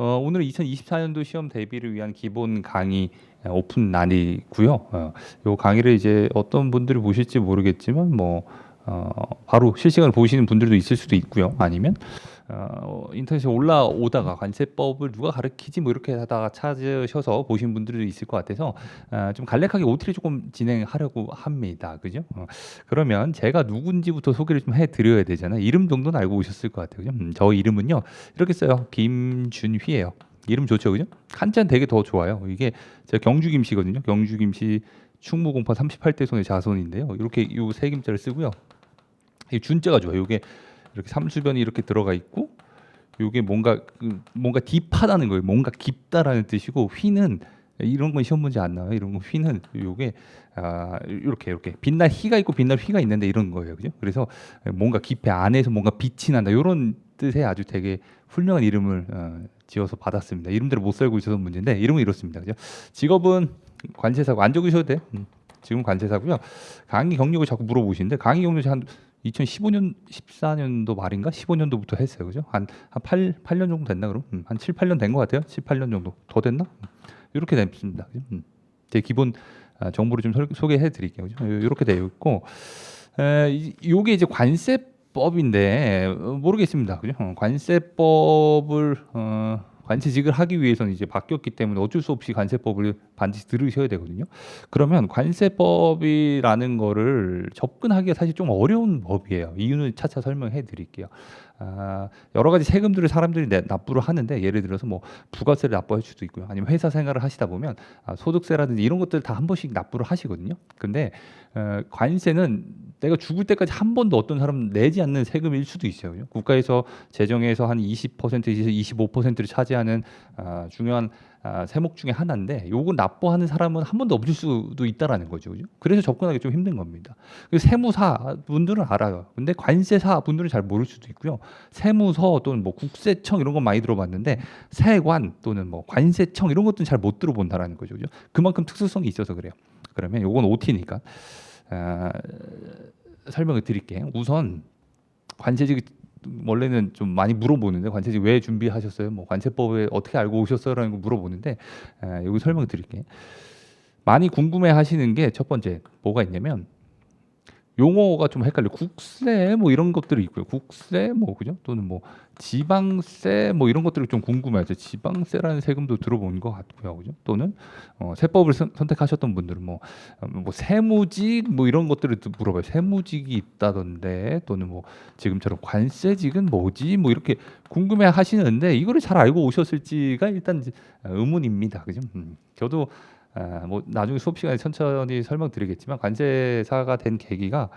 오늘 2024년도 시험 대비를 위한 기본 강의 오픈 날이고요. 요 강의를 이제 어떤 분들이 보실지 모르겠지만 바로 실시간으로 보시는 분들도 있을 수도 있고요. 아니면 인터넷에 올라오다가 관세법을 누가 가르치지 뭐 이렇게 하다가 찾으셔서 보신 분들도 있을 것 같아서 좀 간략하게 OT를 조금 진행하려고 합니다. 그죠? 그러면 제가 누군지부터 소개를 좀 해드려야 되잖아요. 이름 정도는 알고 오셨을 것 같아요. 그죠? 저 이름은요 이렇게 써요. 김준휘예요. 이름 좋죠, 그죠? 한자는 되게 더 좋아요. 이게 제가 경주 김씨거든요. 경주 김씨 충무공파 38대 손의 자손인데요. 이렇게 요 세 김자를 쓰고요. 이 준자가 좋아요. 이게 이렇게 삼수변이 이렇게 들어가 있고, 이게 뭔가 딥하다는 거예요. 뭔가 깊다라는 뜻이고, 휘는 이런 건 시험 문제 안 나와요. 이런 거 휘는 요게 이렇게 빛날 희가 있고 빛날 휘가 있는데 이런 거예요. 그죠? 그래서 뭔가 깊이 안에서 뭔가 빛이 난다. 이런 뜻의 아주 되게 훌륭한 이름을 지어서 받았습니다. 이름대로 못 살고 있어서 문제인데 이름은 이렇습니다. 그죠? 직업은 관세사고 안 적으셔도 돼. 지금 관세사고요. 강의 경력을 자꾸 물어보시는데 강의 경력이 한 2015년, 14년도 말인가? 15년도부터 했어요. 그죠? 한 8년 정도 됐나 그럼? 한 7, 8년 된 것 같아요. 7, 8년 정도. 더 됐나? 이렇게 됐습니다. 그죠? 제 기본 정보를 좀 소개해 드릴게요. 그죠? 이렇게 되어 있고 요게 이제 관세법인데 모르겠습니다. 그죠? 관세법을 관세직을 하기 위해서는 이제 바뀌었기 때문에 어쩔 수 없이 관세법을 반드시 들으셔야 되거든요. 그러면 관세법이라는 거를 접근하기가 사실 좀 어려운 법이에요. 이유는 차차 설명해 드릴게요. 여러 가지 세금들을 사람들이 납부를 하는데 예를 들어서 뭐 부가세를 납부할 수도 있고요. 아니면 회사 생활을 하시다 보면 소득세라든지 이런 것들 다 한 번씩 납부를 하시거든요. 근데 관세는 내가 죽을 때까지 한 번도 어떤 사람 내지 않는 세금일 수도 있어요. 그죠? 국가에서 재정에서 한 20%에서 25%를 차지하는 중요한 세목 중에 하나인데 요거 납부하는 사람은 한 번도 없을 수도 있다라는 거죠. 그죠? 그래서 접근하기 좀 힘든 겁니다. 세무사 분들은 알아요. 근데 관세사 분들은 잘 모를 수도 있고요. 세무서 또는 뭐 국세청 이런 건 많이 들어봤는데 세관 또는 뭐 관세청 이런 것들은 잘 못 들어본다라는 거죠. 그죠? 그만큼 특수성이 있어서 그래요. 그러면 요건 OT니까 설명을 드릴게요. 우선 관세직 원래는 좀 많이 물어보는데 관세직 왜 준비하셨어요? 뭐 관세법에 어떻게 알고 오셨어요라는 거 물어보는데 여기 설명을 드릴게요. 많이 궁금해하시는 게 첫 번째 뭐가 있냐면 용어가 좀 헷갈려. 국세 뭐 이런 것들이 있고요. 국세 뭐 그죠? 또는 뭐 지방세 뭐 이런 것들을 좀 궁금해하죠. 지방세라는 세금도 들어본 것 같고요. 그죠? 또는 세법을 선택하셨던 분들은 뭐 세무직 뭐 이런 것들을 또 물어봐요. 세무직이 있다던데 또는 뭐 지금처럼 관세직은 뭐지? 뭐 이렇게 궁금해 하시는데 이거를 잘 알고 오셨을지가 일단 의문입니다. 그죠? 저도 뭐 나중에 수업 시간에 천천히 설명드리겠지만 관세사가 된 계기가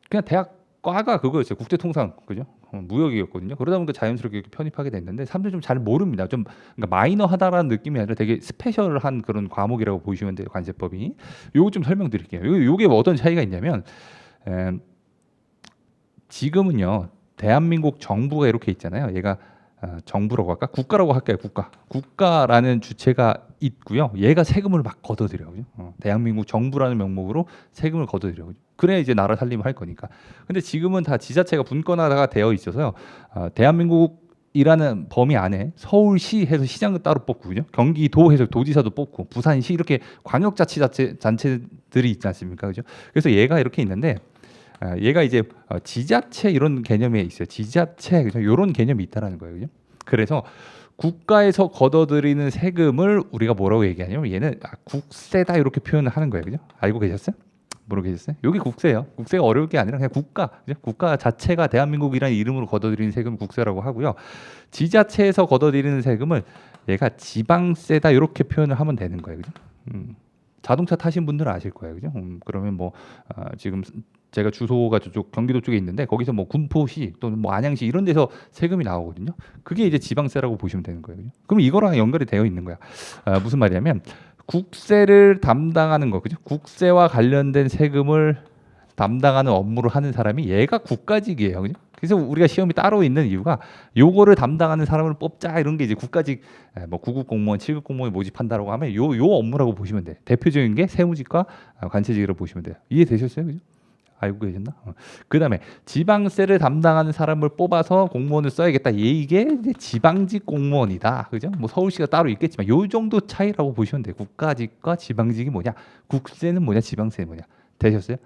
그냥 대학 과가 그거였어요. 국제통상 그죠? 무역이었거든요. 그러다 보니까 자연스럽게 이렇게 편입하게 됐는데 사람들이 좀 잘 모릅니다. 좀 그러니까 마이너하다라는 느낌이 아니라 되게 스페셜한 그런 과목이라고 보시면 돼요. 관세법이. 요거 좀 설명드릴게요. 요게 뭐 어떤 차이가 있냐면 지금은요 대한민국 정부가 이렇게 있잖아요. 얘가 정부라고 할까? 국가라고 할까요? 국가라는 주체가 있고요. 얘가 세금을 막 걷어들여요. 그죠? 대한민국 정부라는 명목으로 세금을 걷어들여요. 그죠? 그래야 이제 나라 살림을 할 거니까. 근데 지금은 다 지자체가 분권화가 되어 있어서요. 대한민국이라는 범위 안에 서울시 해서 시장을 따로 뽑고, 그죠? 경기도 해서 도지사도 뽑고, 부산시 이렇게 광역자치단체들이 있지 않습니까? 그죠? 그래서 얘가 이렇게 있는데 얘가 이제 지자체 이런 개념에 있어요. 지자체 그죠? 이런 개념이 있다라는 거예요. 그죠? 그래서 국가에서 걷어들이는 세금을 우리가 뭐라고 얘기하냐면 얘는 국세다 이렇게 표현을 하는 거예요. 그죠? 알고 계셨어요? 모르고 계셨어요? 여기 국세예요. 국세가 어려울 게 아니라 그냥 국가. 그죠? 국가 자체가 대한민국이라는 이름으로 걷어들이는 세금 국세라고 하고요. 지자체에서 걷어들이는 세금을 얘가 지방세다 이렇게 표현을 하면 되는 거예요. 그죠? 자동차 타신 분들은 아실 거예요. 그죠? 그러면 뭐 지금 제가 주소가 저쪽 경기도 쪽에 있는데 거기서 뭐 군포시 또는 뭐 안양시 이런 데서 세금이 나오거든요. 그게 이제 지방세라고 보시면 되는 거예요. 그럼 이거랑 연결이 되어 있는 거야. 무슨 말이냐면 국세를 담당하는 거, 그죠? 국세와 관련된 세금을 담당하는 업무를 하는 사람이 얘가 국가직이에요. 그죠? 그래서 우리가 시험이 따로 있는 이유가 요거를 담당하는 사람을 뽑자 이런 게 이제 국가직 뭐 9급 공무원, 7급 공무원이 모집한다라고 하면 요 업무라고 보시면 돼. 대표적인 게 세무직과 관세직이라고 보시면 돼요. 이해되셨어요? 그죠? 알고 계셨나? 그다음에 지방세를 담당하는 사람을 뽑아서 공무원을 써야겠다. 이게 이제 지방직 공무원이다. 그죠? 뭐 서울시가 따로 있겠지만 요 정도 차이라고 보시면 돼요. 국가직과 지방직이 뭐냐? 국세는 뭐냐? 지방세는 뭐냐? 되셨어요?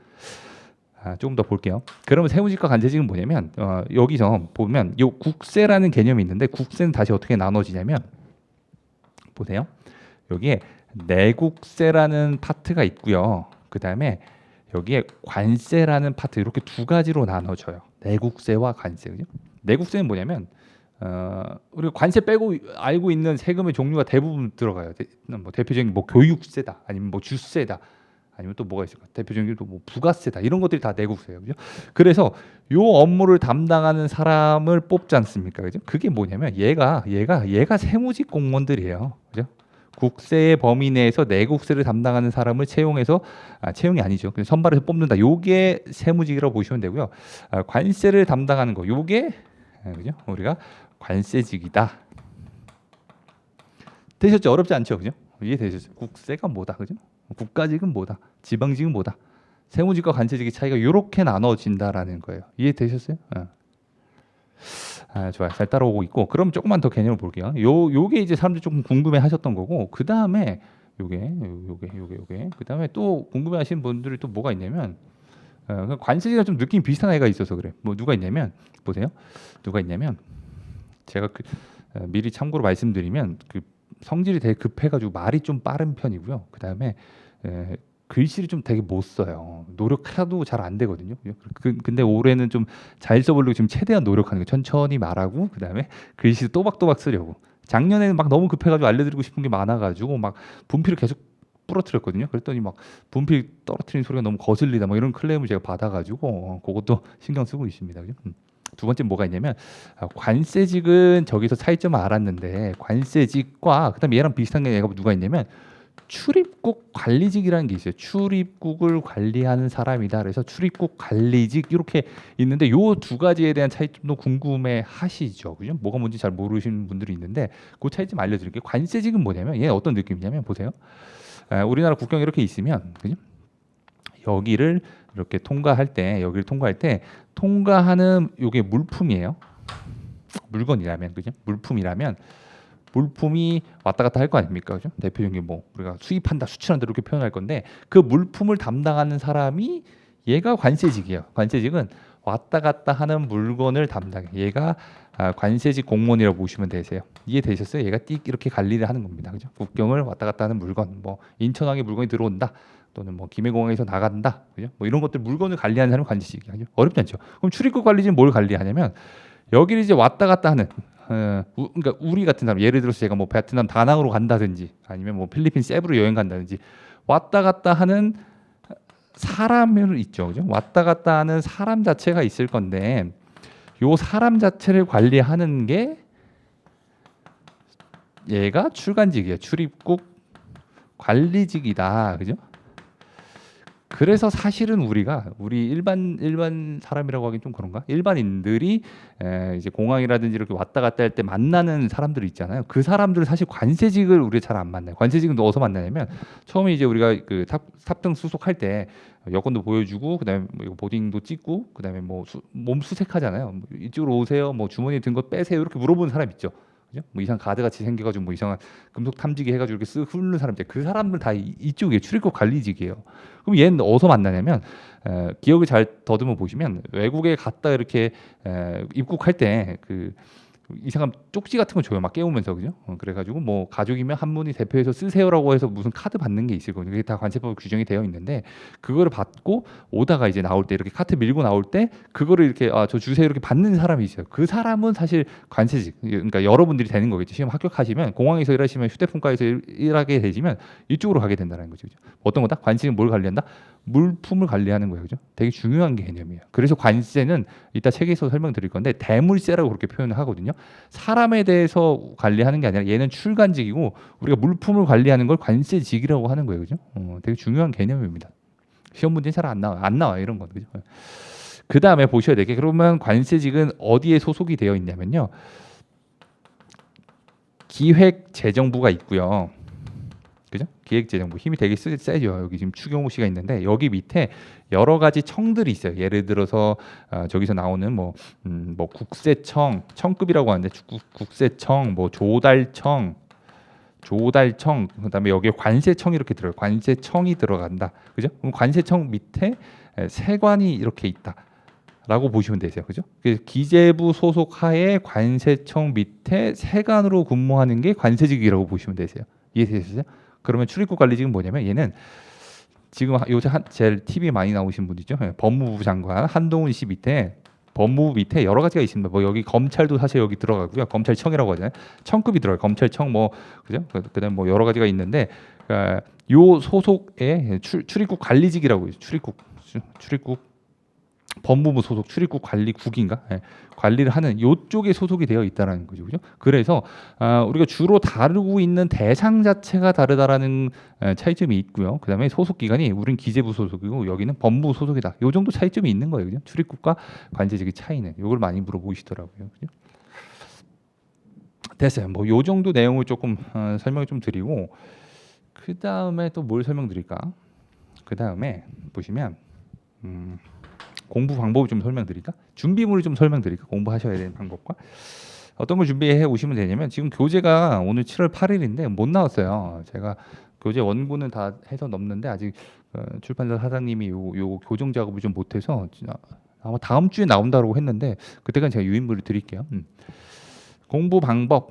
조금 더 볼게요. 그러면 세무직과 관세직은 뭐냐면 여기서 보면 요 국세라는 개념이 있는데 국세는 다시 어떻게 나눠지냐면 보세요. 여기에 내국세라는 파트가 있고요. 그 다음에 여기에 관세라는 파트 이렇게 두 가지로 나눠져요. 내국세와 관세. 그죠? 내국세는 뭐냐면 우리가 관세 빼고 알고 있는 세금의 종류가 대부분 들어가요. 뭐 대표적인 뭐 교육세다, 아니면 뭐 주세다, 아니면 또 뭐가 있을까? 대표적인 또 뭐 부가세다 이런 것들이 다 내국세예요, 그죠? 그래서 요 업무를 담당하는 사람을 뽑지 않습니까, 그죠? 그게 뭐냐면 얘가 세무직 공무원들이에요, 그죠? 국세의 범위 내에서 내국세를 담당하는 사람을 채용해서 채용이 아니죠. 그냥 선발해서 뽑는다. 요게 세무직이라고 보시면 되고요. 관세를 담당하는 거, 요게 그죠? 우리가 관세직이다. 되셨죠? 어렵지 않죠, 그죠? 이해되셨죠? 국세가 뭐다, 그죠? 국가직은 뭐다, 지방직은 뭐다, 세무직과 관세직의 차이가 이렇게 나눠진다라는 거예요. 이해되셨어요? 좋아요. 잘 따라오고 있고, 그럼 조금만 더 개념을 볼게요. 요게 이제 사람들이 조금 궁금해하셨던 거고, 그 다음에 요게, 그 다음에 또 궁금해하시는 분들이 또 뭐가 있냐면, 관세직이랑 좀 느낌이 비슷한 애가 있어서 그래. 뭐 누가 있냐면 보세요. 누가 있냐면 제가 미리 참고로 말씀드리면 성질이 되게 급해가지고 말이 좀 빠른 편이고요. 그 다음에 글씨를 좀 되게 못 써요. 노력해도 잘 안 되거든요. 근데 올해는 좀 잘 써보려고 지금 최대한 노력하는 거예요. 천천히 말하고 그 다음에 글씨도 또박또박 쓰려고. 작년에는 막 너무 급해가지고 알려드리고 싶은 게 많아가지고 막 분필을 계속 부러뜨렸거든요. 그랬더니 막 분필 떨어뜨리는 소리가 너무 거슬리다 뭐 이런 클레임을 제가 받아가지고 그것도 신경 쓰고 있습니다. 그죠? 두 번째 뭐가 있냐면 관세직은 저기서 차이점을 알았는데 관세직과 그다음에 얘랑 비슷한 게 얘가 누가 있냐면 출입국 관리직이라는 게 있어요. 출입국을 관리하는 사람이다. 그래서 출입국 관리직 이렇게 있는데 요 두 가지에 대한 차이점도 궁금해 하시죠. 그죠? 뭐가 뭔지 잘 모르시는 분들이 있는데 그 차이점 알려드릴게요. 관세직은 뭐냐면 얘는 어떤 느낌이냐면 보세요. 우리나라 국경이 이렇게 있으면 그죠? 여기를 이렇게 통과할 때 통과하는 요게 물품이에요. 물건이라면 그죠? 물품이 왔다 갔다 할 거 아닙니까? 그죠? 대표적인 뭐 우리가 수입한다, 수출한다 이렇게 표현할 건데 그 물품을 담당하는 사람이 얘가 관세직이에요. 관세직은 왔다 갔다 하는 물건을 담당해. 얘가 관세직 공무원이라고 보시면 되세요. 이해되셨어요? 얘가 띡 이렇게 관리를 하는 겁니다. 그죠? 국경을 왔다 갔다 하는 물건, 뭐 인천항에 물건이 들어온다. 또는 뭐 김해공항에서 나간다, 그죠? 뭐 이런 것들 물건을 관리하는 사람이 관세직이죠. 어렵지 않죠. 그럼 출입국 관리직은 뭘 관리하냐면 여기를 이제 왔다 갔다 하는, 그러니까 우리 같은 사람, 예를 들어서 제가 뭐 베트남 다낭으로 간다든지 아니면 뭐 필리핀 세부로 여행 간다든지 왔다 갔다 하는 사람을 있죠, 그죠? 왔다 갔다 하는 사람 자체가 있을 건데 요 사람 자체를 관리하는 게 얘가 출간직이에요. 출입국 관리직이다, 그죠? 그래서 사실은 우리 일반 사람이라고 하긴 좀 그런가? 일반인들이 이제 공항이라든지 이렇게 왔다 갔다 할 때 만나는 사람들 있잖아요. 그 사람들은 사실 관세직을 우리 잘 안 만나요. 관세직은 어디서 만나냐면 처음에 이제 우리가 그 탑승 수속할 때 여권도 보여주고 그다음에 뭐 보딩도 찍고 그다음에 뭐 몸 수색하잖아요. 뭐 이쪽으로 오세요. 뭐 주머니에 든 거 빼세요. 이렇게 물어보는 사람 있죠. 그죠? 뭐 이상 가드 같이 생겨가지고 뭐 이상한 금속 탐지기 해가지고 이렇게 쓱 훑는 사람들, 그 사람들 다 이쪽에 출입국 관리직이에요. 그럼 얘는 어디서 만나냐면 기억을 잘 더듬어 보시면 외국에 갔다 이렇게 입국할 때 그 이상한 쪽지 같은 거 줘요. 막 깨우면서, 그죠? 그래가지고 뭐 가족이면 한 분이 대표해서 쓰세요라고 해서 무슨 카드 받는 게 있을 거예요. 그게 다 관세법 규정이 되어 있는데 그거를 받고 오다가 이제 나올 때 이렇게 카트 밀고 나올 때 그거를 이렇게 저 주세요 이렇게 받는 사람이 있어요. 그 사람은 사실 관세직, 그러니까 여러분들이 되는 거겠죠. 시험 합격하시면 공항에서 일하시면 휴대폰과에서 일하게 되시면 이쪽으로 가게 된다는 거죠. 그죠? 어떤 거다? 관세는 뭘 관리한다? 물품을 관리하는 거예요. 그죠? 되게 중요한 개념이에요. 그래서 관세는 이따 책에서 설명드릴 건데 대물세라고 그렇게 표현을 하거든요. 사람에 대해서 관리하는 게 아니라 얘는 출간직이고 우리가 물품을 관리하는 걸 관세직이라고 하는 거예요. 그죠? 되게 중요한 개념입니다. 시험 문제 잘 안 나와 이런 건. 그죠? 그 다음에 보셔야 될 게, 그러면 관세직은 어디에 소속이 되어 있냐면요. 기획재정부가 있고요. 그죠? 기획재정부 힘이 되게 세죠. 여기 지금 추경호 씨가 있는데 여기 밑에 여러 가지 청들이 있어요. 예를 들어서 저기서 나오는 뭐 국세청, 청급이라고 하는데 국세청, 뭐 조달청, 그다음에 여기에 관세청 이렇게 들어요. 관세청이 들어간다. 그죠? 그럼 관세청 밑에 세관이 이렇게 있다. 라고 보시면 되세요. 그죠? 그래서 기재부 소속 하에 관세청 밑에 세관으로 근무하는 게 관세직이라고 보시면 되세요. 이해되셨어요? 그러면 출입국 관리직은 뭐냐면 얘는 지금 요새 제일 TV 많이 나오신 분이죠. 법무부 장관 한동훈 씨 밑에 법무부 밑에 여러 가지가 있습니다. 뭐 여기 검찰도 사실 여기 들어가고요. 검찰청이라고 하잖아요. 청급이 들어요. 검찰청 뭐 그죠? 그다음 뭐 여러 가지가 있는데 요 소속의 출입국 관리직이라고 해요. 출입국 법무부 소속 출입국 관리국인가 관리를 하는 요쪽에 소속이 되어 있다라는 거죠, 그죠? 그래서 우리가 주로 다루고 있는 대상 자체가 다르다라는 차이점이 있고요. 그다음에 소속 기관이 우린 기재부 소속이고 여기는 법무부 소속이다. 요 정도 차이점이 있는 거예요, 그죠? 출입국과 관제직의 차이는 요걸 많이 물어보시더라고요, 그죠? 됐어요. 뭐 요 정도 내용을 조금 설명을 좀 드리고 그 다음에 또 뭘 설명드릴까? 그 다음에 보시면. 공부 방법을 좀 설명드릴까? 준비물을 좀 설명드릴까? 공부하셔야 되는 방법과 어떤 걸 준비해 오시면 되냐면 지금 교재가 오늘 7월 8일인데 못 나왔어요. 제가 교재 원고는 다 해서 넘는데 아직 출판사 사장님이 요 교정 작업을 좀 못해서 아마 다음 주에 나온다고 했는데 그때까지 제가 유인물을 드릴게요. 공부 방법을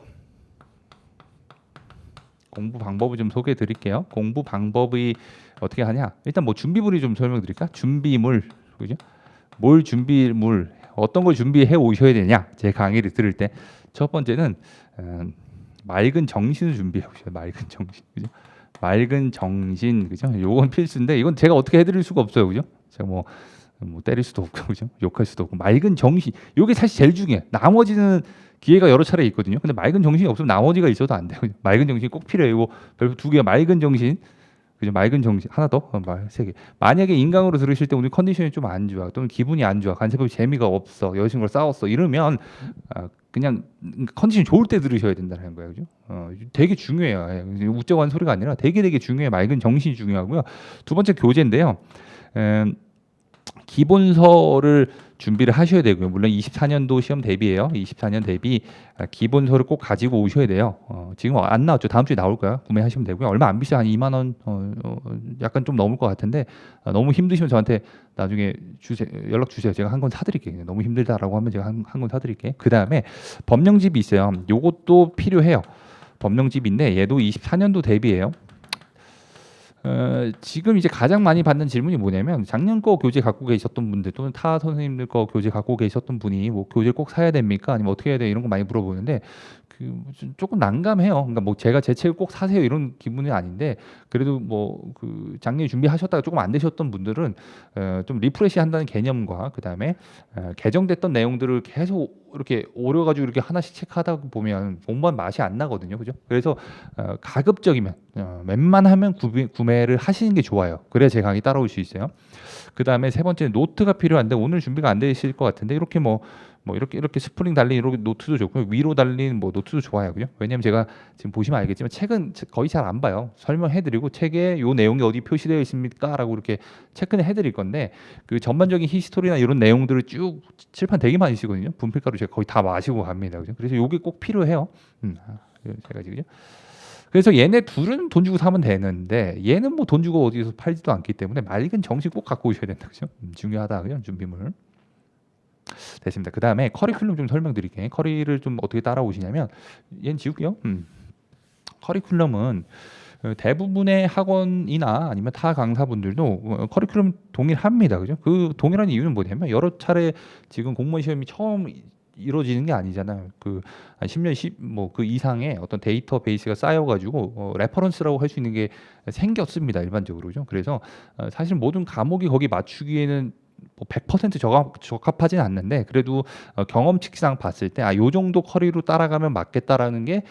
좀 소개해 드릴게요. 공부 방법이 어떻게 하냐? 일단 뭐 준비물이 좀 설명드릴까? 준비물, 그죠? 준비물 어떤 걸 준비해 오셔야 되냐? 제 강의를 들을 때 첫 번째는 맑은 정신을 준비해 오셔야 돼요. 맑은 정신, 그죠? 맑은 정신, 그죠? 요건 필수인데 이건 제가 어떻게 해드릴 수가 없어요, 그죠? 제가 뭐 때릴 수도 없고, 그죠? 욕할 수도 없고 맑은 정신, 요게 사실 제일 중요해. 나머지는 기회가 여러 차례 있거든요. 근데 맑은 정신이 없으면 나머지가 있어도 안 돼요. 맑은 정신이 꼭 필요해요. 별표 두 개가 맑은 정신. 그죠? 맑은 정신 하나 더, 세 개. 만약에 인강으로 들으실 때 오늘 컨디션이 좀 안 좋아, 또는 기분이 안 좋아, 간세법이 재미가 없어, 여자친구랑 싸웠어, 이러면 그냥 컨디션 좋을 때 들으셔야 된다는 거예요, 그죠? 되게 중요해요. 우쩍 한 소리가 아니라 되게 중요해. 맑은 정신이 중요하고요. 두 번째 교재인데요. 기본서를 준비를 하셔야 되고요. 물론 24년도 시험 대비예요. 24년 대비 기본서를 꼭 가지고 오셔야 돼요. 지금 안 나왔죠. 다음 주에 나올 거야. 구매하시면 되고요. 얼마 안 비싸. 한 2만 원 약간 좀 넘을 것 같은데 너무 힘드시면 저한테 나중에 연락 주세요. 제가 한 권 사드릴게요. 너무 힘들다라고 하면 제가 한 권 사드릴게요. 그 다음에 법령집이 있어요. 요것도 필요해요. 법령집인데 얘도 24년도 대비예요. 지금 이제 가장 많이 받는 질문이 뭐냐면 작년 거 교재 갖고 계셨던 분들 또는 타 선생님들 거 교재 갖고 계셨던 분이 뭐 교재 꼭 사야 됩니까? 아니면 어떻게 해야 돼? 이런 거 많이 물어보는데 조금 난감해요. 그러니까 뭐 제가 제 책을 꼭 사세요 이런 기분이 아닌데 그래도 뭐 그 작년에 준비하셨다가 조금 안 되셨던 분들은 좀 리프레시 한다는 개념과 그 다음에 개정됐던 내용들을 계속 이렇게 오려가지고 이렇게 하나씩 체크하다 보면 공부한 맛이 안 나거든요, 그죠? 그래서 가급적이면 웬만하면 구매를 하시는 게 좋아요. 그래야 제 강의 따라올 수 있어요. 그 다음에 세 번째 노트가 필요한데 오늘 준비가 안 되실 것 같은데 이렇게 이렇게 스프링 달린 이렇게 노트도 좋고 위로 달린 뭐 노트도 좋아요, 그죠? 왜냐면 제가 지금 보시면 알겠지만 책은 거의 잘 안 봐요. 설명해드리고 책에 요 내용이 어디 표시되어 있습니까?라고 이렇게 체크는 해드릴 건데 그 전반적인 히스토리나 이런 내용들을 쭉 칠판 되게 많이 쓰거든요. 분필가루 제가 거의 다 마시고 갑니다, 그죠? 그래서 요게 꼭 필요해요. 제가 지금. 그래서 얘네 둘은 돈 주고 사면 되는데 얘는 뭐 돈 주고 어디서 팔지도 않기 때문에 맑은 정신 꼭 갖고 오셔야 된다, 그죠? 중요하다, 그죠? 준비물. 됐습니다. 그 다음에 커리큘럼 좀 설명드릴게요. 커리를 좀 어떻게 따라오시냐면 얘는 지울게요. 커리큘럼은 대부분의 학원이나 아니면 타 강사분들도 커리큘럼 동일합니다. 그죠? 그 동일한 이유는 뭐냐면 여러 차례 지금 공무원 시험이 처음 이루어지는 게 아니잖아요. 그 10년 뭐 그 이상의 어떤 데이터베이스가 쌓여가지고 레퍼런스라고 할 수 있는 게 생겼습니다. 일반적으로죠. 그래서 사실 모든 과목이 거기 맞추기에는 뭐 100% 적합하진 않는데 그래도 경험치상 봤을 때 요 정도 커리로 따라가면 맞겠다라는 게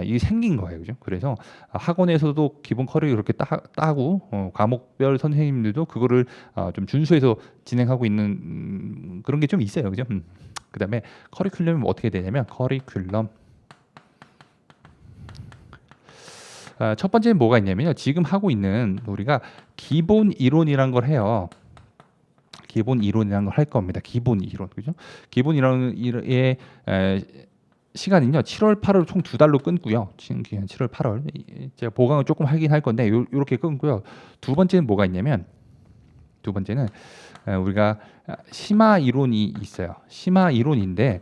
이게 생긴 거예요, 그죠? 그래서 학원에서도 기본 커리 그렇게 따고 과목별 선생님들도 그거를 좀 준수해서 진행하고 있는 그런 게 좀 있어요, 그죠? 그다음에 커리큘럼이 어떻게 되냐면 커리큘럼 첫 번째는 뭐가 있냐면요. 지금 하고 있는 우리가 기본 이론이란 걸 해요. 기본 이론이라는 걸 할 겁니다. 기본 이론, 그죠? 기본 이론의 시간은요. 7월, 8월 총 2달로 끊고요. 지금 기간 7월, 8월. 제가 보강을 조금 하긴 할 건데 요렇게 끊고요. 두 번째는 뭐가 있냐면 두 번째는 우리가 심화 이론이 있어요. 심화 이론인데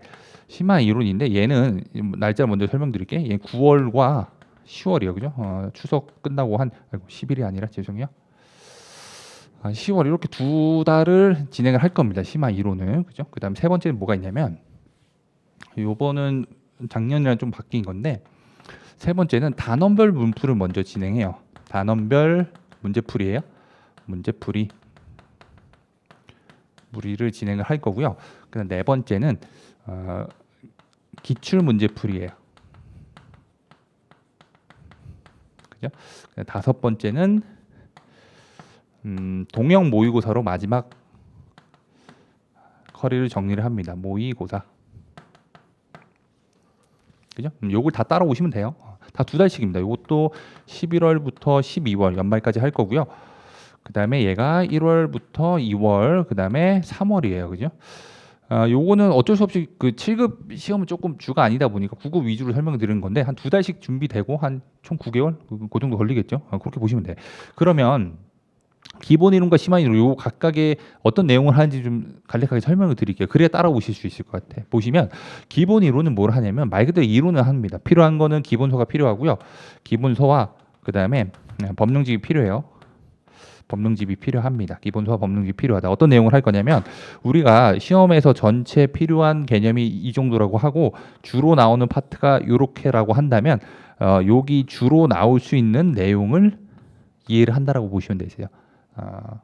얘는 날짜 먼저 설명드릴게. 얘 9월과 10월이요, 그죠? 추석 끝나고 한 10일이 아니라 죄송해요. 10월 이렇게 2달을 진행을 할 겁니다. 심화 이론을, 그죠? 그다음 세 번째는 뭐가 있냐면 요번은 작년이랑 좀 바뀐 건데 세 번째는 단원별 문풀을 먼저 진행해요. 단원별 문제풀이에요. 문제풀이를 진행을 할 거고요. 그다음 네 번째는 기출 문제풀이에요. 그죠? 다섯 번째는 동형 모의고사로 마지막 커리를 정리를 합니다. 모의고사. 그죠? 요걸 다 따라오시면 돼요. 다 2달씩입니다. 요것도 11월부터 12월 연말까지 할 거고요. 그다음에 얘가 1월부터 2월, 그다음에 3월이에요. 그죠? 요거는 어쩔 수 없이 그 7급 시험은 조금 주가 아니다 보니까 9급 위주로 설명을 드리는 건데 한 2달씩 준비되고 한 총 9개월 그 정도 걸리겠죠. 그렇게 보시면 돼. 그러면 기본 이론과 심화 이론 요 각각의 어떤 내용을 하는지 좀 간략하게 설명을 드릴게요. 그래야 따라오실 수 있을 것 같아. 보시면 기본 이론은 뭘 하냐면 말 그대로 이론을 합니다. 필요한 거는 기본서가 필요하고요. 기본서와 그다음에 법령집이 필요해요. 법령집이 필요합니다. 기본서와 법령집이 필요하다. 어떤 내용을 할 거냐면 우리가 시험에서 전체 필요한 개념이 이 정도라고 하고 주로 나오는 파트가 요렇게라고 한다면 여기 주로 나올 수 있는 내용을 이해를 한다라고 보시면 되세요.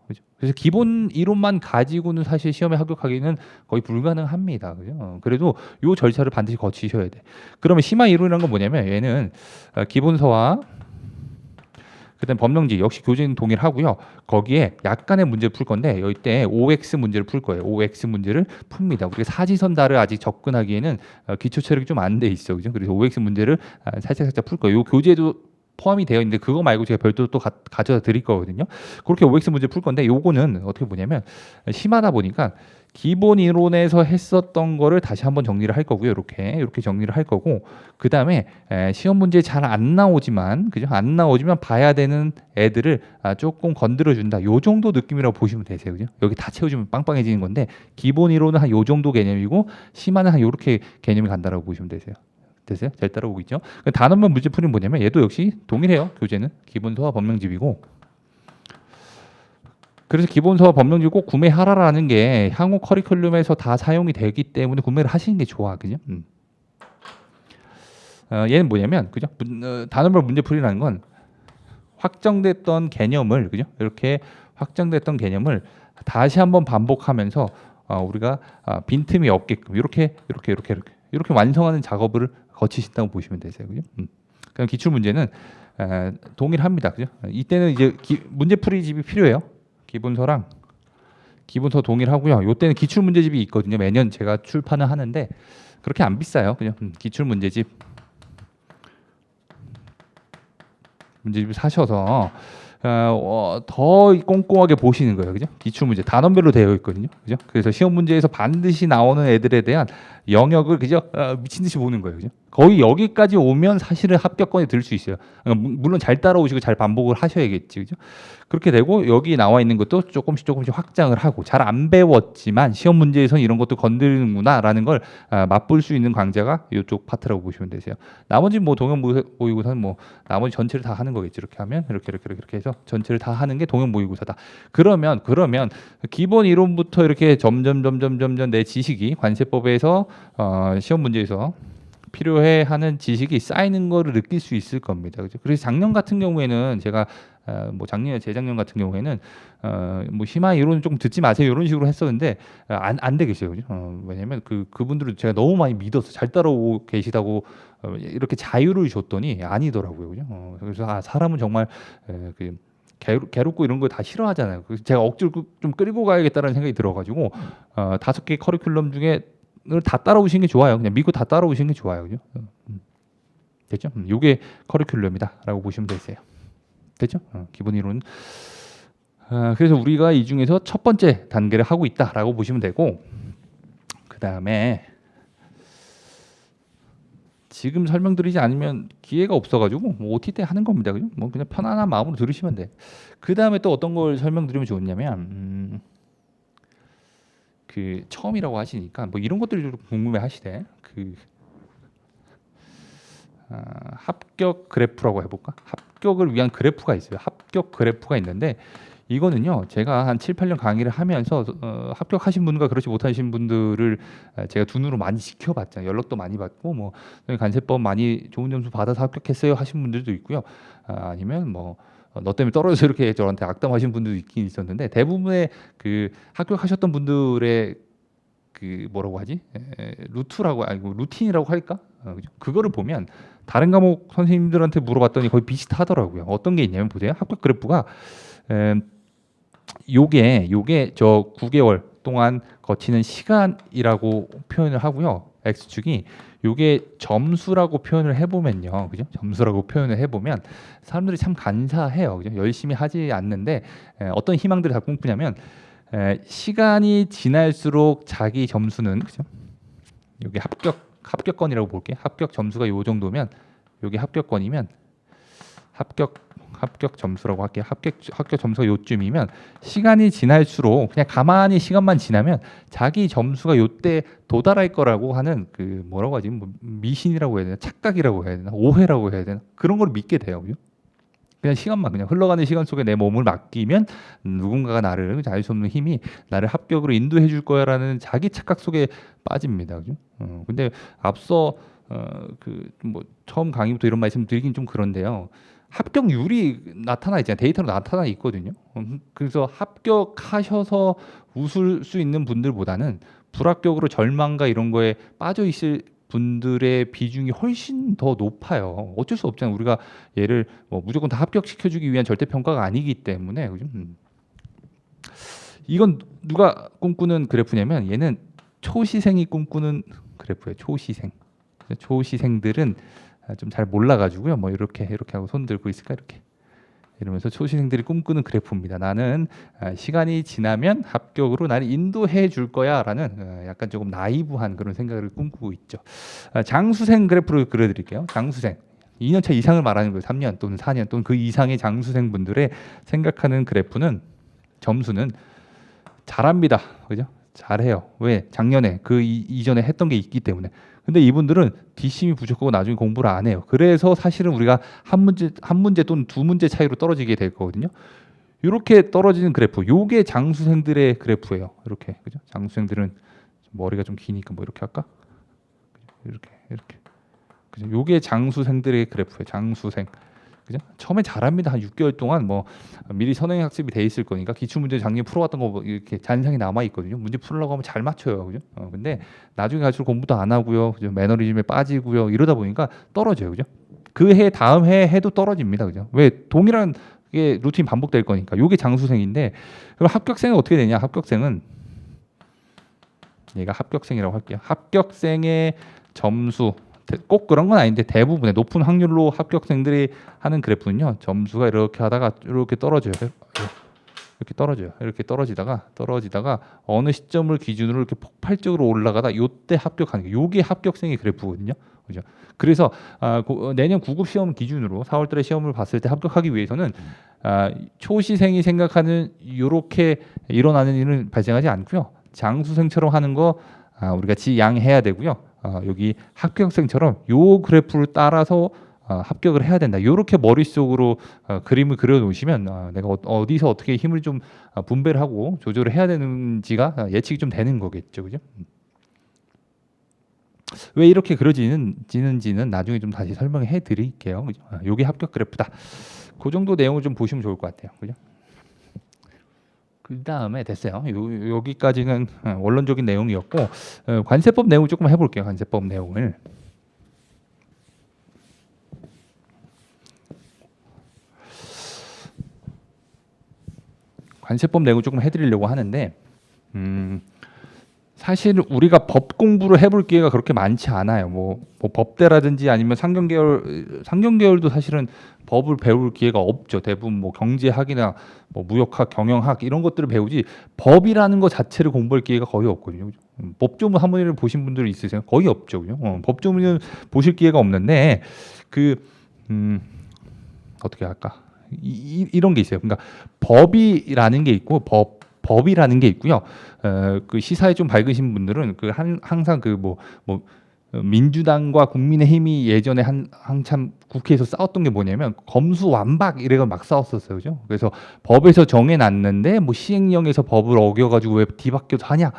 그죠? 그래서 기본 이론만 가지고는 사실 시험에 합격하기는 거의 불가능합니다. 그죠? 그래도 요 절차를 반드시 거치셔야 돼. 그러면 심화 이론이라는 건 뭐냐면 얘는 기본서와 그다음 법령지 역시 교재는 동일하고요. 거기에 약간의 문제를 풀 건데 이때 OX 문제를 풀 거예요. OX 문제를 풉니다. 우리가 사지선다를 아직 접근하기에는 기초 체력이 좀 안 돼 있어, 그죠? 그래서 OX 문제를 살짝 풀 거예요. 요 교재도 포함이 되어 있는데 그거 말고 제가 별도로 또 가져다 드릴 거거든요. 그렇게 OX 문제 풀 건데 요거는 어떻게 보냐면 심하다 보니까 기본 이론에서 했었던 거를 다시 한번 정리를 할 거고요. 이렇게 정리를 할 거고 그다음에 시험 문제 잘 안 나오지만 그죠? 안 나오지만 봐야 되는 애들을 조금 건드려 준다. 요 정도 느낌이라고 보시면 되세요. 그죠? 여기 다 채워주면 빵빵해지는 건데 기본 이론은 한 요 정도 개념이고 심화는 한 요렇게 개념이 간다라고 보시면 되세요. 됐어요? 잘 따라오고 있죠? 단원만 문제풀이는 뭐냐면 얘도 역시 동일해요. 교재는 기본서와 법령집이고 그래서 기본서와 법령집 꼭 구매하라라는 게 향후 커리큘럼에서 다 사용이 되기 때문에 구매를 하시는 게 좋아, 그죠? 얘는 뭐냐면, 그죠? 단원별 문제풀이라는 건 확정됐던 개념을, 그죠? 이렇게 확정됐던 개념을 다시 한번 반복하면서 우리가 빈틈이 없게끔 이렇게 완성하는 작업을 거치신다고 보시면 되세요, 그죠? 그럼 기출 문제는 동일합니다, 그죠? 이때는 이제 문제풀이 집이 필요해요. 기본서 동일하고요. 요때는 기출 문제집이 있거든요. 매년 제가 출판을 하는데 그렇게 안 비싸요. 그냥 기출 문제집 사셔서 더 꼼꼼하게 보시는 거예요, 그죠? 기출 문제 단원별로 되어 있거든요, 그죠? 그래서 시험 문제에서 반드시 나오는 애들에 대한 영역을 그죠? 미친 듯이 보는 거예요, 그죠? 거의 여기까지 오면 사실은 합격권에 들 수 있어요. 물론 잘 따라오시고 잘 반복을 하셔야겠지, 그죠? 그렇게 되고 여기 나와 있는 것도 조금씩 확장을 하고 잘 안 배웠지만 시험 문제에서는 이런 것도 건드리는구나라는 걸 맛볼 수 있는 강좌가 이쪽 파트라고 보시면 되세요. 나머지 뭐 동영 모의고사는 뭐 나머지 전체를 다 하는 거겠지. 이렇게 하면 이렇게 해서 전체를 다 하는 게 동영 모의고사다. 그러면 기본 이론부터 이렇게 점점 내 지식이 관세법에서 시험 문제에서 필요해 하는 지식이 쌓이는 거를 느낄 수 있을 겁니다. 그죠? 그래서 작년 같은 경우에는 제가 뭐 재작년 같은 경우에는 뭐 심화 이론은 조금 듣지 마세요 이런 식으로 했었는데 안 되겠어요. 그죠? 왜냐면 그분들은 제가 너무 많이 믿어서 잘 따라오고 계시다고 이렇게 자유를 줬더니 아니더라고요. 그죠? 그래서 사람은 정말 그 괴롭고 이런 거 다 싫어하잖아요. 그래서 제가 억지로 좀 끌고 가야겠다는 생각이 들어가지고 5개 커리큘럼 중에 다 따라오시는 게 좋아요. 그냥 믿고 다 따라오시는 게 좋아요. 그죠? 됐죠? 요게 커리큘럼이다라고 보시면 되세요. 됐죠? 기본 이론. 그래서 우리가 이 중에서 첫 번째 단계를 하고 있다라고 보시면 되고, 그 다음에 지금 설명드리지 않으면 기회가 없어가지고 뭐 OT 때 하는 겁니다. 그죠? 뭐 그냥 편안한 마음으로 들으시면 돼. 그 다음에 또 어떤 걸 설명드리면 좋냐면, 그 처음이라고 하시니까 뭐 이런 것들이 좀 궁금해하시대. 그 합격 그래프라고 해볼까? 합격을 위한 그래프가 있어요. 합격 그래프가 있는데 이거는요, 제가 한 7, 8년 강의를 하면서 합격하신 분과 그렇지 못하신 분들을 제가 두 눈으로 많이 지켜봤잖아요. 연락도 많이 받고 뭐 간세법 많이 좋은 점수 받아서 합격했어요 하신 분들도 있고요. 아니면 뭐 너 때문에 떨어져서 이렇게 저한테 악담하신 분들도 있긴 있었는데, 대부분의 그 합격하셨던 분들의 그 뭐라고 하지? 루트라고 아니고 루틴이라고 할까? 그죠? 그거를 보면 다른 과목 선생님들한테 물어봤더니 거의 비슷하더라고요. 어떤 게 있냐면 보세요. 합격 그래프가 요게 저 9개월 동안 거치는 시간이라고 표현을 하고요. X축이 요게 점수라고 표현을 해보면요, 그죠? 점수라고 표현을 해보면 사람들이 참 간사해요, 그죠? 열심히 하지 않는데 어떤 희망들을 갖고 꾸냐면 시간이 지날수록 자기 점수는, 그죠? 여기 합격권이라고 볼게요. 합격 점수가 요 정도면 여기 합격권이면 합격 점수라고 할게요. 합격 점수가 요쯤이면 시간이 지날수록 그냥 가만히 시간만 지나면 자기 점수가 요때 도달할 거라고 하는 그 뭐라고 하지? 뭐 미신이라고 해야 되나? 착각이라고 해야 되나? 오해라고 해야 되나? 그런 걸 믿게 돼요. 그죠? 그냥 시간만, 그냥 흘러가는 시간 속에 내 몸을 맡기면 누군가가 나를, 알 수 없는 힘이 나를 합격으로 인도해 줄 거야라는 자기 착각 속에 빠집니다. 그죠? 근데 앞서 그 뭐 처음 강의부터 이런 말씀 드리긴 좀 그런데요. 합격률이 나타나 있잖아요. 데이터로 나타나 있거든요. 그래서 합격하셔서 웃을 수 있는 분들보다는 불합격으로 절망과 이런 거에 빠져 있을 분들의 비중이 훨씬 더 높아요. 어쩔 수 없잖아요. 우리가 얘를 뭐 무조건 다 합격시켜주기 위한 절대평가가 아니기 때문에. 그죠? 이건 누가 꿈꾸는 그래프냐면 얘는 초시생이 꿈꾸는 그래프예요. 초시생. 초시생들은 좀 잘 몰라가지고요. 뭐 이렇게 하고 손 들고 있을까, 이렇게 이러면서 초시생들이 꿈꾸는 그래프입니다. 나는 시간이 지나면 합격으로 나를 인도해 줄 거야라는 약간 조금 나이브한 그런 생각을 꿈꾸고 있죠. 장수생 그래프를 그려드릴게요. 장수생 2년차 이상을 말하는 거예요. 3년 또는 4년 또는 그 이상의 장수생 분들의 생각하는 그래프는, 점수는 잘합니다. 그죠? 잘해요. 왜? 작년에 그 이전에 했던 게 있기 때문에. 근데 이분들은 뒷심이 부족하고 나중에 공부를 안 해요. 그래서 사실은 우리가 한 문제 또는 두 문제 차이로 떨어지게 될 거거든요. 이렇게 떨어지는 그래프, 요게 장수생들의 그래프예요. 이렇게, 그죠? 장수생들은 머리가 좀 기니까 뭐 이렇게 할까? 이렇게, 그죠? 요게 장수생들의 그래프예요. 장수생. 그죠? 처음에 잘합니다. 한 6개월 동안 뭐 미리 선행 학습이 돼 있을 거니까 기출 문제 작년에 풀어왔던 거 이렇게 잔상이 남아 있거든요. 문제 풀으려고 하면 잘 맞춰요, 그죠? 근데 나중에 갈수록 공부도 안 하고요, 그죠? 매너리즘에 빠지고요, 이러다 보니까 떨어져요, 그죠? 그 해 다음 해도 떨어집니다, 그죠? 왜? 동일한 게 루틴 반복될 거니까. 요게 장수생인데, 그럼 합격생은 어떻게 되냐? 합격생은 얘가 합격생이라고 할게요. 합격생의 점수, 꼭 그런 건 아닌데 대부분의 높은 확률로 합격생들이 하는 그래프는요, 점수가 이렇게 하다가 이렇게 떨어져요. 이렇게 떨어져요. 이렇게 떨어지다가 어느 시점을 기준으로 이렇게 폭발적으로 올라가다 요때 합격하는 게, 요게 합격생의 그래프거든요. 그죠? 그래서 내년 9급 시험 기준으로 4월달에 시험을 봤을 때 합격하기 위해서는 초시생이 생각하는 요렇게 일어나는 일은 발생하지 않고요. 장수생처럼 하는 거 우리가 지양해야 되고요. 여기 합격생처럼 요 그래프를 따라서 합격을 해야 된다. 이렇게 머릿속으로 그림을 그려 놓으시면 내가 어디서 어떻게 힘을 좀 분배를 하고 조절을 해야 되는지가 예측이 좀 되는 거겠죠. 그죠? 왜 이렇게 그려지는지는 나중에 좀 다시 설명해 드릴게요. 그죠? 요게 합격 그래프다. 그 정도 내용을 좀 보시면 좋을 것 같아요. 그죠? 그 다음에 됐어요. 여기까지는 원론적인 내용이었고, 관세법 내용을 조금 해볼게요. 관세법 내용을. 관세법 내용을 조금 해드리려고 하는데, 사실 우리가 법 공부를 해볼 기회가 그렇게 많지 않아요. 뭐 법대라든지 아니면 상경계열도 사실은 법을 배울 기회가 없죠. 대부분 뭐 경제학이나 뭐 무역학, 경영학 이런 것들을 배우지 법이라는 것 자체를 공부할 기회가 거의 없거든요. 그죠? 법조문 한문을 보신 분들 있으세요? 거의 없죠. 그죠? 법조문은 보실 기회가 없는데 그 어떻게 할까? 이런 게 있어요. 그러니까 법이라는 게 있고 법이라는 게 있고요. 그 시사에 좀 밝으신 분들은 그 항상 그 뭐 민주당과 국민의힘이 예전에 한참 국회에서 싸웠던 게 뭐냐면 검수완박 이래가 막 싸웠었어요, 그죠? 그래서 법에서 정해놨는데 뭐 시행령에서 법을 어겨가지고 왜 뒤바뀌어서 하냐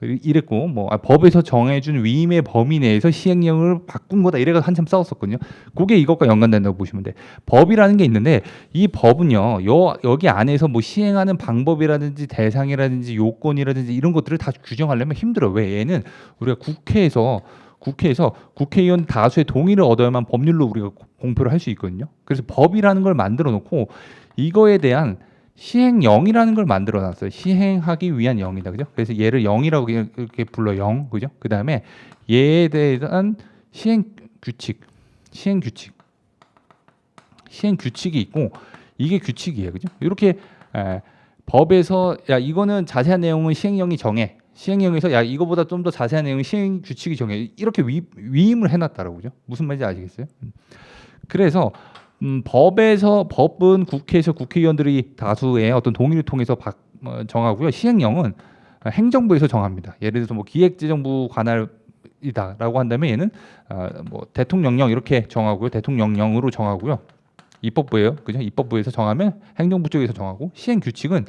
이랬고 뭐 법에서 정해준 위임의 범위 내에서 시행령을 바꾼 거다 이래가 한참 싸웠었거든요. 그게 이것과 연관된다고 보시면 돼. 법이라는 게 있는데 이 법은요, 여기 안에서 뭐 시행하는 방법이라든지 대상이라든지 요건이라든지 이런 것들을 다 규정하려면 힘들어요. 왜? 얘는 우리가 국회에서 국회의원 다수의 동의를 얻어야만 법률로 우리가 공표를 할 수 있거든요. 그래서 법이라는 걸 만들어 놓고 이거에 대한 시행령이라는 걸 만들어 놨어요. 시행하기 위한 영이다. 그죠? 그래서 얘를 영이라고 이렇게 불러 영. 그죠? 그다음에 얘에 대한 시행 규칙이 있고 이게 규칙이에요. 그죠? 이렇게 법에서 야 이거는 자세한 내용은 시행령이 정해. 시행령에서 야 이거보다 좀 더 자세한 내용은 시행 규칙이 정해. 이렇게 위임을 해놨다라고 그죠? 무슨 말인지 아시겠어요? 그래서 법은 국회에서 국회의원들이 다수의 어떤 동의를 통해서 정하고요. 시행령은 행정부에서 정합니다. 예를 들어서 뭐 기획재정부 관할이다라고 한다면 얘는 뭐 대통령령 이렇게 정하고요. 대통령령으로 정하고요. 입법부예요. 그죠? 입법부에서 정하면 행정부 쪽에서 정하고 시행 규칙은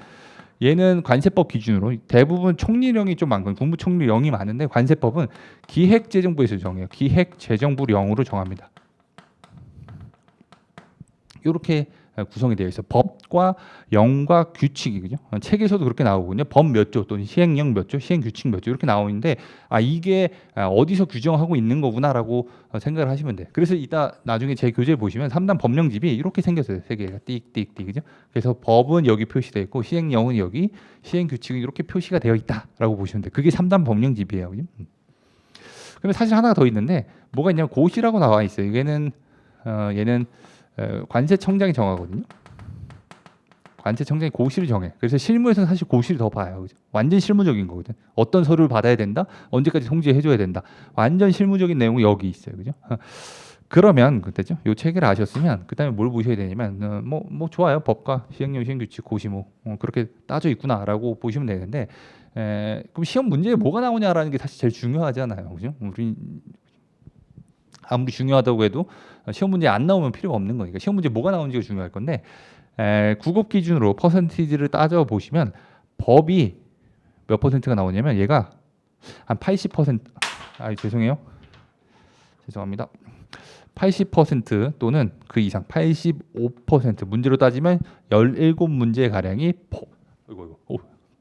얘는 관세법 기준으로 대부분 총리령이 좀 많거든요. 국무총리령이 많은데 관세법은 기획재정부에서 정해요. 기획재정부령으로 정합니다. 이렇게 구성이 되어 있어. 법과 영과 규칙이 그죠? 책에서도 그렇게 나오거든요. 법 몇 조 또는 시행령 몇 조, 시행 규칙 몇 조 이렇게 나오는데 이게 어디서 규정하고 있는 거구나라고 생각을 하시면 돼. 그래서 이따 나중에 제 교재 보시면 3단 법령집이 이렇게 생겼어요. 세 개가 띡띡띡 그죠? 그래서 법은 여기 표시되어 있고 시행령은 여기, 시행 규칙은 이렇게 표시가 되어 있다라고 보시면 돼. 그게 3단 법령집이에요. 그죠? 근데 사실 하나가 더 있는데 뭐가 있냐면 고시라고 나와 있어요. 얘는 관세청장이 정하거든요. 관세청장이 고시를 정해. 그래서 실무에서는 사실 고시를 더 봐요. 그죠? 완전 실무적인 거거든. 어떤 서류를 받아야 된다. 언제까지 통지해줘야 된다. 완전 실무적인 내용은 여기 있어요. 그죠? 그러면 그때죠. 요 체계를 아셨으면 그다음에 뭘 보셔야 되냐면 뭐 좋아요. 법과 시행령, 시행규칙, 고시 그렇게 따져 있구나라고 보시면 되는데 그럼 시험 문제에 뭐가 나오냐라는 게 사실 제일 중요하잖아요. 그죠? 우리 아무리 중요하다고 해도 시험 문제 안 나오면 필요가 없는 거니까 시험 문제 뭐가 나오는지가 중요할 건데 구급 기준으로 퍼센티지를 따져 보시면 법이 몇 퍼센트가 나오냐면 얘가 한 80%, 죄송해요. 죄송합니다. 80% 또는 그 이상 85% 문제로 따지면 17문제 가량이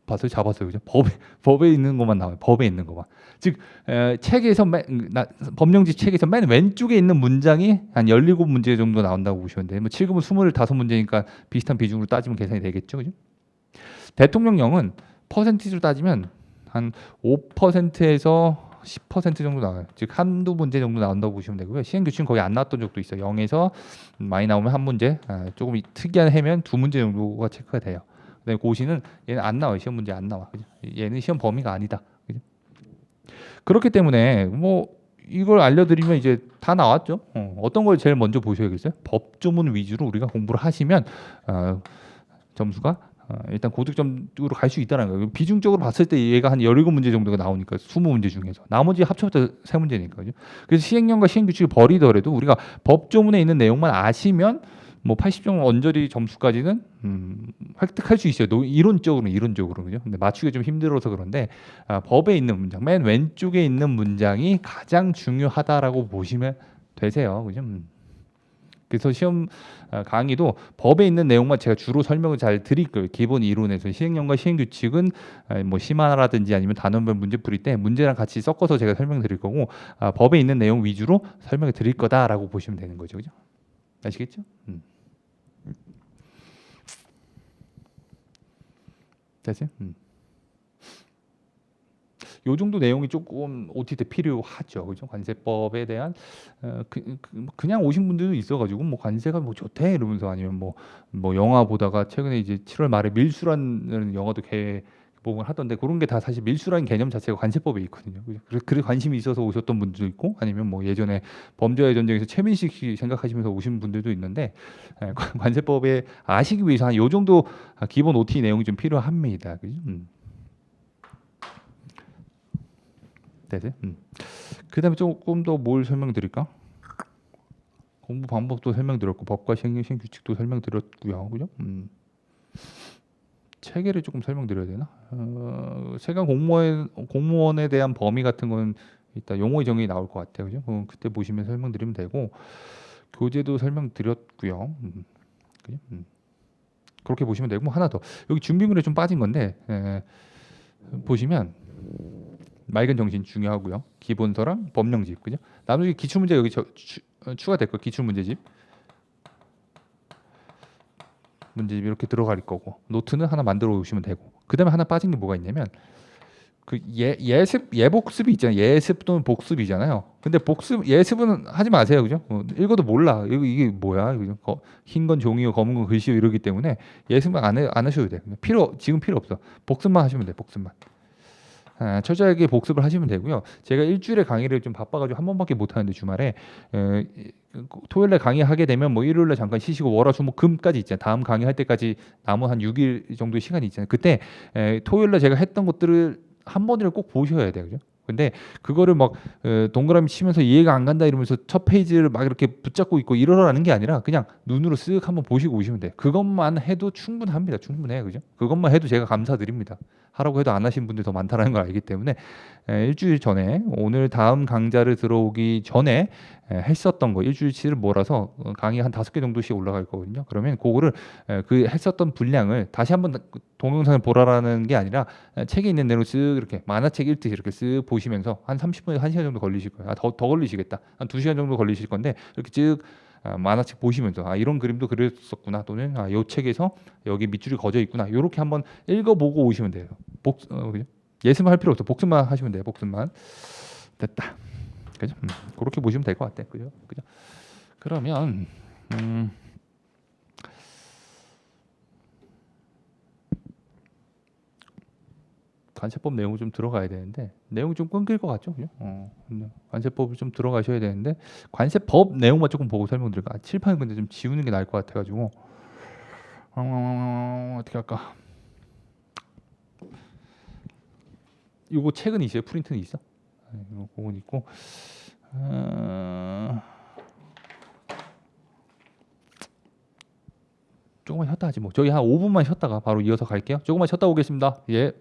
봤어요? 잡았어요. 그죠? 법에 있는 것만 나와요. 법에 있는 것만. 즉 책에서 법령지 책에서 맨 왼쪽에 있는 문장이 한 17문제 정도 나온다고 보시면 돼요. 뭐 7급은 25문제니까 비슷한 비중으로 따지면 계산이 되겠죠. 그죠? 대통령령은 퍼센티지로 따지면 한 5%에서 10% 정도 나와요. 즉 한두 문제 정도 나온다고 보시면 되고요. 시행규칙은 거의 안 나왔던 적도 있어요. 0에서 많이 나오면 한 문제, 조금 특이한 해면 두 문제 정도가 체크가 돼요. 그다음에 고시는 얘는 안 나와요. 시험 문제 안 나와. 그죠? 얘는 시험 범위가 아니다. 그죠? 그렇기 때문에 뭐 이걸 알려드리면 이제 다 나왔죠. 어떤 걸 제일 먼저 보셔야겠어요? 법조문 위주로 우리가 공부를 하시면 점수가 일단 고득점으로 갈 수 있다는 거예요. 비중적으로 봤을 때 얘가 한 17문제 정도가 나오니까 20문제 중에서 나머지 합쳐서 3문제니까요. 그래서 시행령과 시행규칙을 버리더라도 우리가 법조문에 있는 내용만 아시면 뭐 80점 언저리 점수까지는 획득할 수 있어요. 이론적으로 그죠? 근데 맞추기 좀 힘들어서 그런데 법에 있는 문장, 맨 왼쪽에 있는 문장이 가장 중요하다라고 보시면 되세요. 그죠? 그래서 시험 강의도 법에 있는 내용만 제가 주로 설명을 잘 드릴 거예요. 기본 이론에서 시행령과 시행규칙은 뭐 심화라든지 아니면 단원별 문제 풀이 때 문제랑 같이 섞어서 제가 설명드릴 거고 법에 있는 내용 위주로 설명을 드릴 거다라고 보시면 되는 거죠. 그죠? 아시겠죠? 됐어요? 요 정도 내용이 조금 OT 때 필요하죠. 그죠? 관세법에 대한 그냥 오신 분들도 있어가지고 뭐 관세가 뭐 좋대 이러면서 아니면 뭐 영화 보다가 최근에 이제 7월 말에 밀수라는 영화도 개봉을 하던데 그런 게 다 사실 밀수라는 개념 자체가 관세법에 있거든요. 그죠? 그래 관심이 있어서 오셨던 분들도 있고 아니면 뭐 예전에 범죄와의 전쟁에서 최민식 씨 생각하시면서 오신 분들도 있는데 관세법에 아시기 위해서 한 요 정도 기본 OT 내용이 좀 필요합니다. 그죠? 네네. 그다음에 조금 더 뭘 설명드릴까? 공부 방법도 설명드렸고 법과 시행 규칙도 설명드렸고요. 그죠? 체계를 조금 설명드려야 되나? 세관 공무원에 대한 범위 같은 건 이따 용어의 정의 나올 것 같아요. 그죠? 그때 보시면 설명드리면 되고 교재도 설명드렸고요. 그죠? 그렇게 보시면 되고 뭐 하나 더 여기 준비물에 좀 빠진 건데 보시면 맑은 정신 중요하고요. 기본서랑 법령집 그죠? 나머지 기출문제 여기 추가될 거 기출문제집 문제집 이렇게 들어갈 거고 노트는 하나 만들어 오시면 되고 그 다음에 하나 빠진 게 뭐가 있냐면 그 예습 예복습이 있잖아요. 예습 또는 복습이잖아요. 근데 복습 예습은 하지 마세요. 그죠? 읽어도 몰라. 이게 뭐야? 흰 건 종이요, 검은 건 글씨요 이러기 때문에 예습은 안 하셔도 돼. 지금 필요 없어. 복습만 하시면 돼. 복습만. 철저하게 복습을 하시면 되고요. 제가 일주일에 강의를 좀 바빠가지고 한 번밖에 못 하는데 주말에 토요일에 강의하게 되면 뭐 일요일에 잠깐 쉬시고 월화수목 금까지 있잖아요. 다음 강의할 때까지 남은 한 6일 정도의 시간이 있잖아요. 그때 토요일에 제가 했던 것들을 한 번이라도 꼭 보셔야 돼요. 그죠? 근데 그거를 막 동그라미 치면서 이해가 안 간다 이러면서 첫 페이지를 막 이렇게 붙잡고 있고 이러라는 게 아니라 그냥 눈으로 쓱 한번 보시고 오시면 돼요. 그것만 해도 충분합니다. 충분해요. 그죠? 그것만 해도 제가 감사드립니다. 하라고 해도 안 하신 분들이 더 많다는 걸 알기 때문에 일주일 전에 오늘 다음 강좌를 들어오기 전에 했었던 거 일주일치를 몰아서 강의 한 5개 정도씩 올라갈 거거든요. 그러면 그거를 그 했었던 분량을 다시 한번 동영상을 보라라는 게 아니라 책에 있는 내용 쓱 이렇게 만화책 읽듯이 이렇게 쓱 보시면서 한 30분에서 1시간 정도 걸리실 거예요. 더 걸리시겠다. 한 2시간 정도 걸리실 건데 이렇게 쭉 만화책 보시면서 이런 그림도 그렸었구나 또는 이 책에서 여기 밑줄이 그어져 있구나 이렇게 한번 읽어보고 오시면 돼요. 그죠? 예습만 할 필요 없어. 복습만 하시면 돼요. 복습만 됐다. 그죠? 그렇게 보시면 될 것 같아. 그죠? 그러면 관세법 내용 좀 들어가야 되는데 내용이 좀 끊길 것 같죠? 그죠? 관세법을 좀 들어가셔야 되는데 관세법 내용만 조금 보고 설명드릴까? 칠판은 근데 좀 지우는 게 나을 것 같아가지고 어떻게 할까? 이거 책은 있어요? 프린트는 있어? 이거 그건 있고 조금만 쉬었다 하지 뭐. 저희 한 5분만 쉬었다가 바로 이어서 갈게요. 조금만 쉬었다 오겠습니다. 예.